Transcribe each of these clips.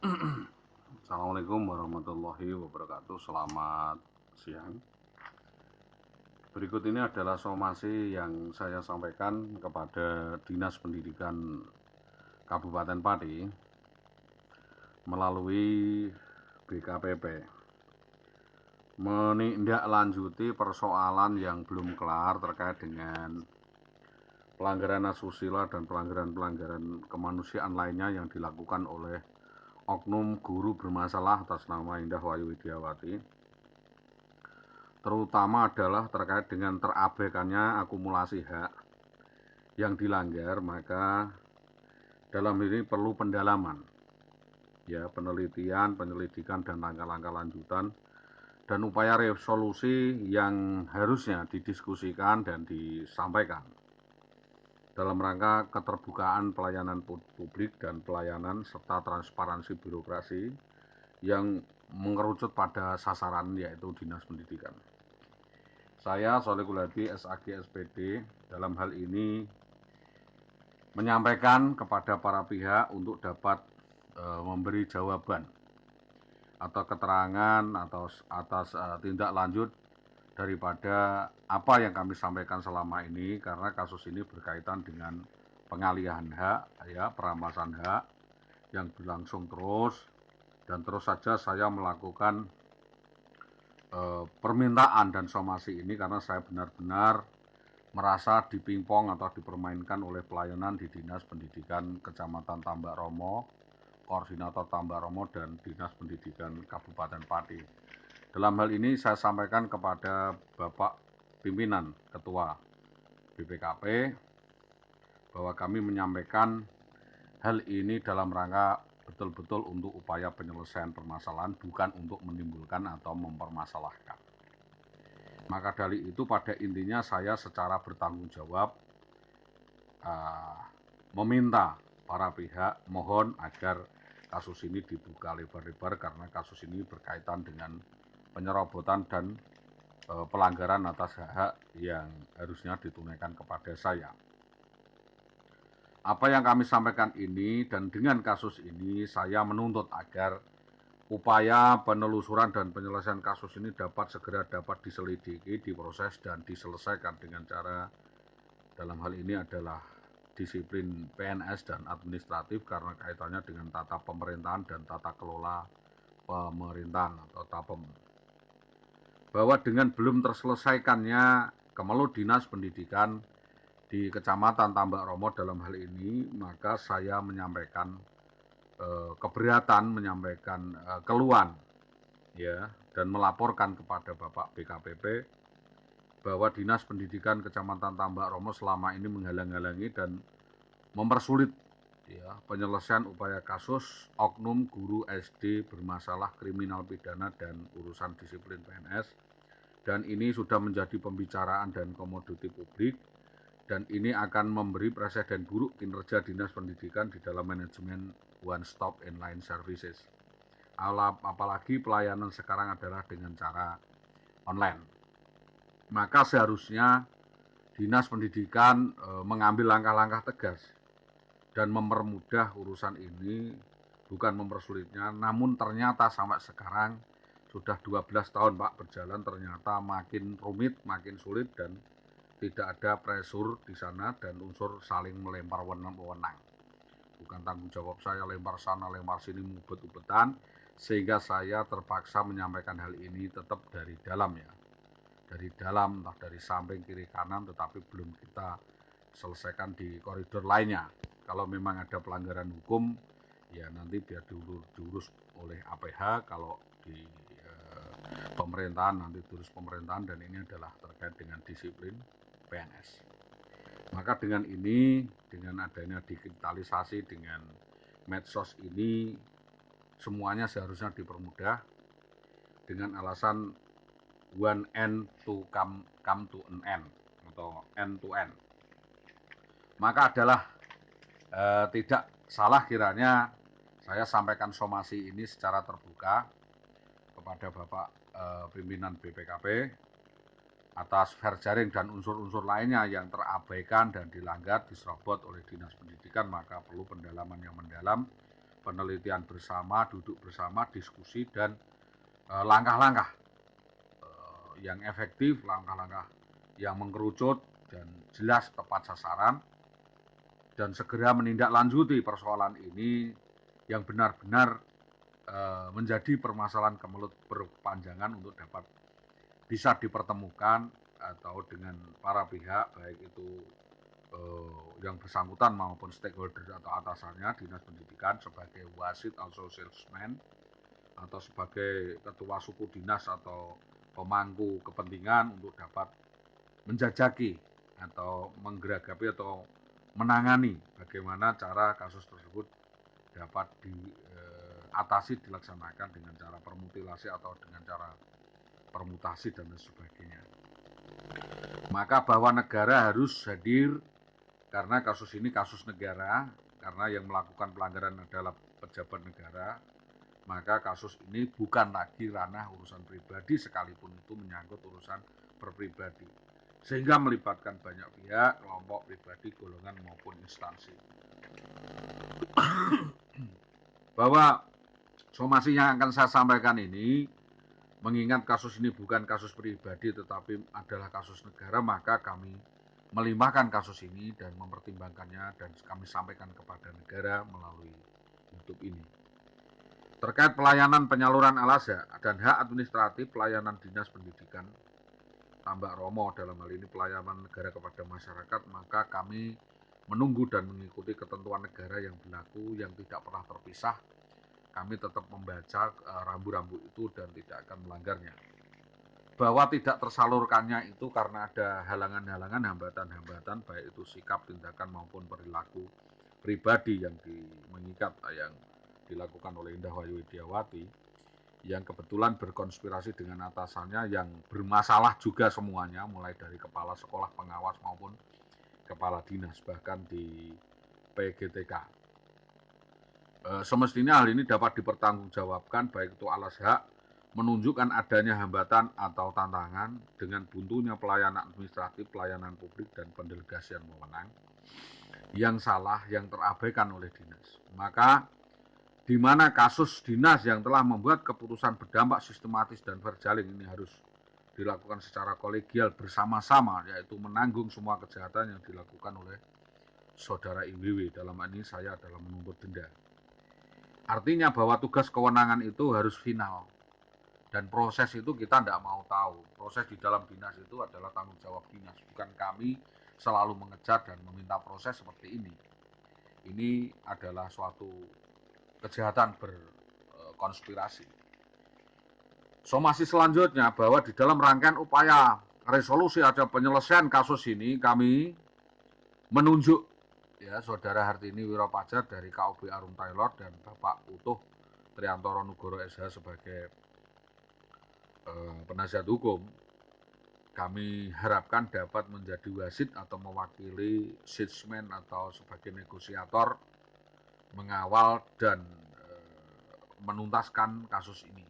Assalamualaikum warahmatullahi wabarakatuh. Selamat siang. Berikut ini adalah somasi yang saya sampaikan kepada Dinas Pendidikan Kabupaten Pati melalui BKPP, menindaklanjuti persoalan yang belum kelar terkait dengan pelanggaran asusila dan pelanggaran-pelanggaran kemanusiaan lainnya yang dilakukan oleh oknum guru bermasalah atas nama Indah Wayu Widiawati, terutama adalah terkait dengan terabaikannya akumulasi hak yang dilanggar. Maka dalam ini perlu pendalaman, ya, penelitian, penyelidikan, dan langkah-langkah lanjutan, dan upaya resolusi yang harusnya didiskusikan dan disampaikan dalam rangka keterbukaan pelayanan publik dan pelayanan serta transparansi birokrasi yang mengerucut pada sasaran, yaitu Dinas Pendidikan. Saya Solehul Hadi SAG SPD dalam hal ini menyampaikan kepada para pihak untuk dapat memberi jawaban atau keterangan atau atas tindak lanjut daripada apa yang kami sampaikan selama ini, karena kasus ini berkaitan dengan pengalihan hak, ya, perampasan hak yang berlangsung terus, dan terus saja saya melakukan permintaan dan somasi ini karena saya benar-benar merasa dipingpong atau dipermainkan oleh pelayanan di Dinas Pendidikan Kecamatan Tambak Romo, Koordinator Tambak Romo, dan Dinas Pendidikan Kabupaten Pati. Dalam hal ini saya sampaikan kepada Bapak Pimpinan Ketua BPKP bahwa kami menyampaikan hal ini dalam rangka betul-betul untuk upaya penyelesaian permasalahan, bukan untuk menimbulkan atau mempermasalahkan. Maka dari itu pada intinya saya secara bertanggung jawab meminta para pihak mohon agar kasus ini dibuka lebar-lebar, karena kasus ini berkaitan dengan penyerobotan dan pelanggaran atas hak-hak yang harusnya ditunaikan kepada saya. Apa yang kami sampaikan ini, dan dengan kasus ini saya menuntut agar upaya penelusuran dan penyelesaian kasus ini segera dapat diselidiki, diproses, dan diselesaikan dengan cara, dalam hal ini adalah disiplin PNS dan administratif, karena kaitannya dengan tata pemerintahan dan tata kelola pemerintahan atau TAPEM. Bahwa dengan belum terselesaikannya Kemelu Dinas Pendidikan di Kecamatan Tambak Romo dalam hal ini, maka saya menyampaikan keberatan, menyampaikan keluhan, ya, dan melaporkan kepada Bapak BKPP bahwa Dinas Pendidikan Kecamatan Tambak Romo selama ini menghalang-halangi dan mempersulit, ya, penyelesaian upaya kasus oknum guru SD bermasalah kriminal pidana dan urusan disiplin PNS, dan ini sudah menjadi pembicaraan dan komoditi publik, dan ini akan memberi presiden buruk kinerja Dinas Pendidikan di dalam manajemen one stop inline services. Apalagi pelayanan sekarang adalah dengan cara online. Maka seharusnya Dinas Pendidikan mengambil langkah-langkah tegas dan mempermudah urusan ini, bukan mempersulitnya. Namun ternyata sampai sekarang sudah 12 tahun Pak berjalan, ternyata makin rumit, makin sulit, dan tidak ada pressure di sana dan unsur saling melempar wewenang. Bukan tanggung jawab saya lempar sana lempar sini ubet-ubetan, sehingga saya terpaksa menyampaikan hal ini tetap dari dalam, ya, dari dalam, entah dari samping kiri kanan, tetapi belum kita selesaikan di koridor lainnya. Kalau memang ada pelanggaran hukum, ya nanti biar diurus oleh APH. Kalau di pemerintahan nanti diurus pemerintahan, dan ini adalah terkait dengan disiplin PNS. Maka dengan ini, dengan adanya digitalisasi, dengan medsos ini, semuanya seharusnya dipermudah dengan alasan one end to come to an end atau end to end. Maka adalah tidak salah kiranya saya sampaikan somasi ini secara terbuka kepada Bapak pimpinan BPKP atas fair jaring dan unsur-unsur lainnya yang terabaikan dan dilanggar, diserobot oleh Dinas Pendidikan. Maka perlu pendalaman yang mendalam penelitian bersama, duduk bersama, diskusi, dan langkah-langkah yang efektif, langkah-langkah yang mengerucut dan jelas tepat sasaran, dan segera menindaklanjuti persoalan ini yang benar-benar menjadi permasalahan kemelut berkepanjangan untuk dapat bisa dipertemukan atau dengan para pihak, baik itu yang bersangkutan maupun stakeholder atau atasannya, dinas pendidikan sebagai wasit atau salesman, atau sebagai ketua suku dinas atau pemangku kepentingan untuk dapat menjajaki atau menggeragapi atau menangani bagaimana cara kasus tersebut dapat diatasi, dilaksanakan dengan cara permutilasi atau dengan cara permutasi dan sebagainya. Maka bahwa negara harus hadir karena kasus ini kasus negara, karena yang melakukan pelanggaran adalah pejabat negara, maka kasus ini bukan lagi ranah urusan pribadi sekalipun itu menyangkut urusan perpribadi, sehingga melibatkan banyak pihak, kelompok, pribadi, golongan maupun instansi. Bahwa somasi yang akan saya sampaikan ini, mengingat kasus ini bukan kasus pribadi tetapi adalah kasus negara, maka kami melimpahkan kasus ini dan mempertimbangkannya dan kami sampaikan kepada negara melalui YouTube ini. Terkait pelayanan penyaluran al-azhar dan hak administratif pelayanan dinas pendidikan Tambak Romo, dalam hal ini pelayanan negara kepada masyarakat, maka kami menunggu dan mengikuti ketentuan negara yang berlaku yang tidak pernah terpisah. Kami tetap membaca rambu-rambu itu dan tidak akan melanggarnya. Bahwa tidak tersalurkannya itu karena ada halangan-halangan, hambatan-hambatan, baik itu sikap, tindakan maupun perilaku pribadi yang mengikat yang dilakukan oleh Indah Wayu Widiawati, yang kebetulan berkonspirasi dengan atasannya yang bermasalah juga semuanya, mulai dari kepala sekolah, pengawas maupun kepala dinas, bahkan di PGTK. Semestinya hal ini dapat dipertanggungjawabkan, baik itu al-azhar menunjukkan adanya hambatan atau tantangan dengan buntunya pelayanan administratif, pelayanan publik, dan pendelegasian wewenang yang salah, yang terabaikan oleh dinas. Maka di mana kasus dinas yang telah membuat keputusan berdampak sistematis dan berjalin ini harus dilakukan secara kolegial bersama-sama, yaitu menanggung semua kejahatan yang dilakukan oleh saudara IWW. Dalam ini saya adalah menuntut denda. Artinya bahwa tugas kewenangan itu harus final. Dan proses itu kita tidak mau tahu. Proses di dalam dinas itu adalah tanggung jawab dinas. Bukan kami selalu mengejar dan meminta proses seperti ini. Ini adalah suatu kejahatan berkonspirasi. Somasi selanjutnya bahwa di dalam rangkaian upaya resolusi atau penyelesaian kasus ini, kami menunjuk ya Saudara Hartini Wiropajar dari KUB Arum Tailor dan Bapak Utuh Triantoro Nugoro SH sebagai penasihat hukum. Kami harapkan dapat menjadi wasit atau mewakili salesman atau sebagai negosiator mengawal dan menuntaskan kasus ini.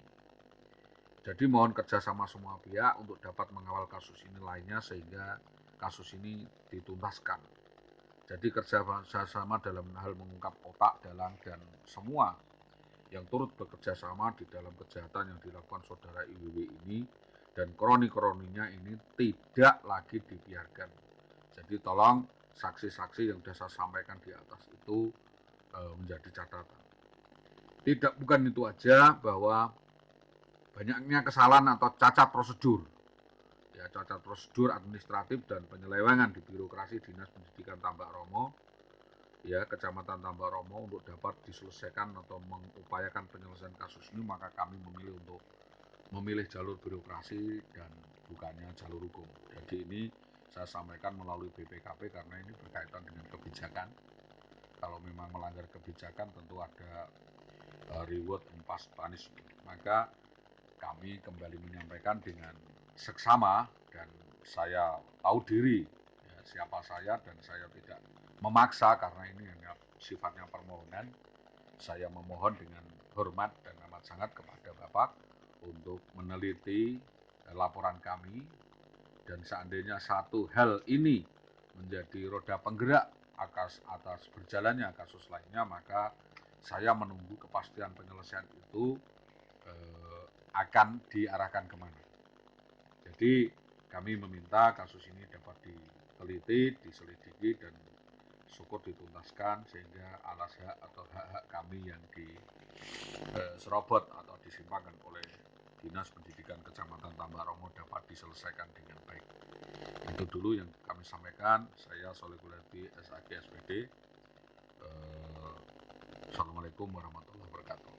Jadi mohon kerjasama semua pihak untuk dapat mengawal kasus ini lainnya sehingga kasus ini dituntaskan. Jadi kerjasama dalam hal mengungkap otak, dalang, dan semua yang turut bekerja sama di dalam kejahatan yang dilakukan saudara IWW ini dan kroni-kroninya ini tidak lagi dibiarkan. Jadi tolong saksi-saksi yang sudah saya sampaikan di atas itu menjadi catatan. Bukan itu aja, bahwa banyaknya kesalahan atau cacat prosedur, ya cacat prosedur administratif dan penyelewengan di birokrasi Dinas Pendidikan Tambak Romo, ya Kecamatan Tambak Romo, untuk dapat diselesaikan atau mengupayakan penyelesaian kasus ini, maka kami memilih jalur birokrasi dan bukannya jalur hukum. Jadi ini saya sampaikan melalui BPKP karena ini berkaitan dengan kebijakan. Kalau memang melanggar kebijakan tentu ada reward and punishment. Maka kami kembali menyampaikan dengan seksama, dan saya tahu diri ya, siapa saya, dan saya tidak memaksa karena ini hanya sifatnya permohonan. Saya memohon dengan hormat dan amat sangat kepada Bapak untuk meneliti laporan kami, dan seandainya satu hal ini menjadi roda penggerak atas berjalannya kasus lainnya, maka saya menunggu kepastian penyelesaian itu akan diarahkan kemana. Jadi kami meminta kasus ini dapat diteliti, diselidiki, dan syukur dituntaskan sehingga alas hak atau hak-hak kami yang diserobot atau disimpangkan oleh Dinas Pendidikan Kecamatan Tambaromo dapat diselesaikan dengan baik. Itu dulu yang kami sampaikan. Saya Soleh-Gulardi, SAG SPD. Assalamualaikum warahmatullahi wabarakatuh.